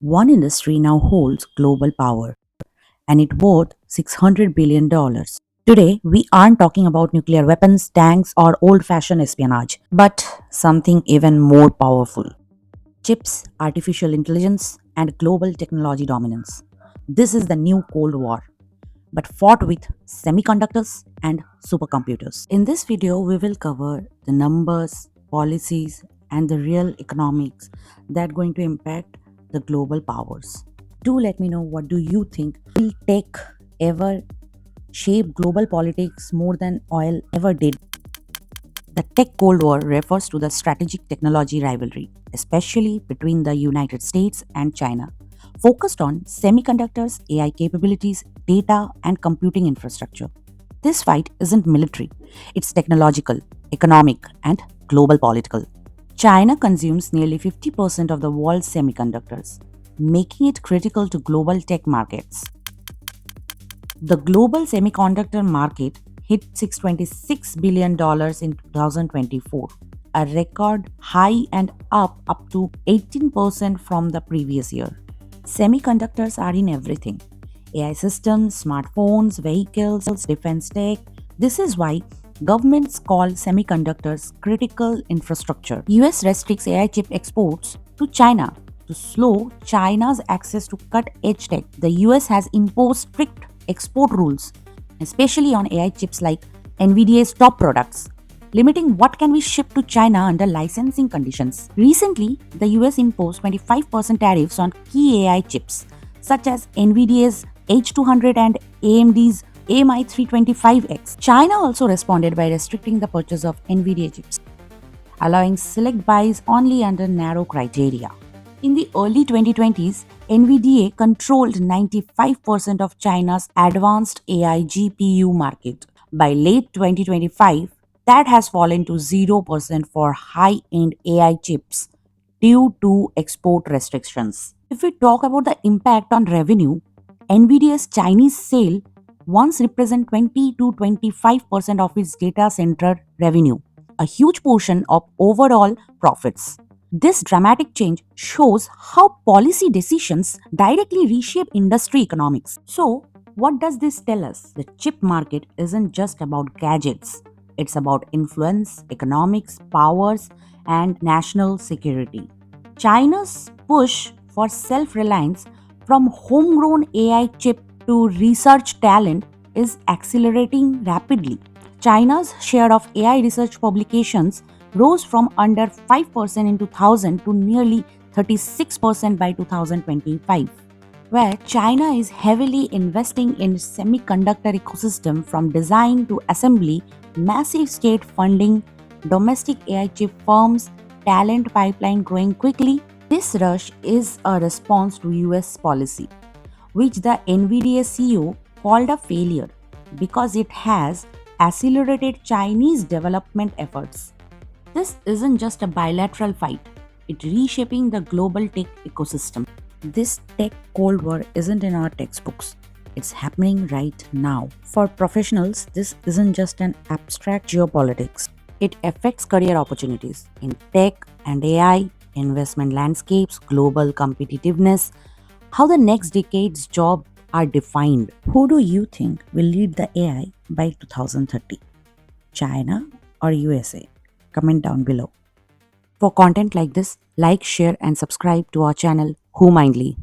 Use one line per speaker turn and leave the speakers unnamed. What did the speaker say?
One industry now holds global power and it worth $600 billion. Today, we aren't talking about nuclear weapons, tanks, or old fashioned espionage, but something even more powerful: chips, artificial intelligence, and global technology dominance. This is the new Cold War, but fought with semiconductors and supercomputers. In this video, we will cover the numbers, policies, and the real economics that are going to impact the global powers. Do let me know, what do you think? Will tech ever shape global politics more than oil ever did? The Tech Cold War refers to the strategic technology rivalry, especially between the United States and China, focused on semiconductors, AI capabilities, data, and computing infrastructure. This fight isn't military, it's technological, economic, and global political. China consumes nearly 50% of the world's semiconductors, making it critical to global tech markets. The global semiconductor market hit $626 billion in 2024, a record high and up to 18% from the previous year. Semiconductors are in everything: AI systems, smartphones, vehicles, defense tech. This is why governments call semiconductors critical infrastructure. US restricts AI chip exports to China to slow China's access to cut-edge tech. The US has imposed strict export rules, especially on AI chips like NVIDIA's top products, limiting what can be shipped to China under licensing conditions. Recently, the US imposed 25% tariffs on key AI chips, such as NVIDIA's H200 and AMD's AMI 325X. China also responded by restricting the purchase of NVIDIA chips, allowing select buys only under narrow criteria. In the early 2020s, NVIDIA controlled 95% of China's advanced AI GPU market. By late 2025, that has fallen to 0% for high end AI chips due to export restrictions. If we talk about the impact on revenue, NVIDIA's Chinese sale once represent 20 to 25% of its data center revenue, a huge portion of overall profits. This dramatic change shows how policy decisions directly reshape industry economics. So, what does this tell us? The chip market isn't just about gadgets, it's about influence, economics, powers, and national security. China's push for self reliance, from homegrown AI chip to research talent, is accelerating rapidly. China's share of AI research publications rose from under 5% in 2000 to nearly 36% by 2025, where China is heavily investing in semiconductor ecosystem from design to assembly, massive state funding, domestic AI chip firms, talent pipeline growing quickly. This rush is a response to US policy, which the NVIDIA CEO called a failure because it has accelerated Chinese development efforts. This isn't just a bilateral fight, it's reshaping the global tech ecosystem. This tech Cold War isn't in our textbooks, it's happening right now. For professionals, this isn't just an abstract geopolitics, it affects career opportunities in tech and AI, investment landscapes, global competitiveness, how the next decade's jobs are defined. Who do you think will lead the AI by 2030? China or USA? Comment down below. For content like this, like, share, and subscribe to our channel Who Mindly.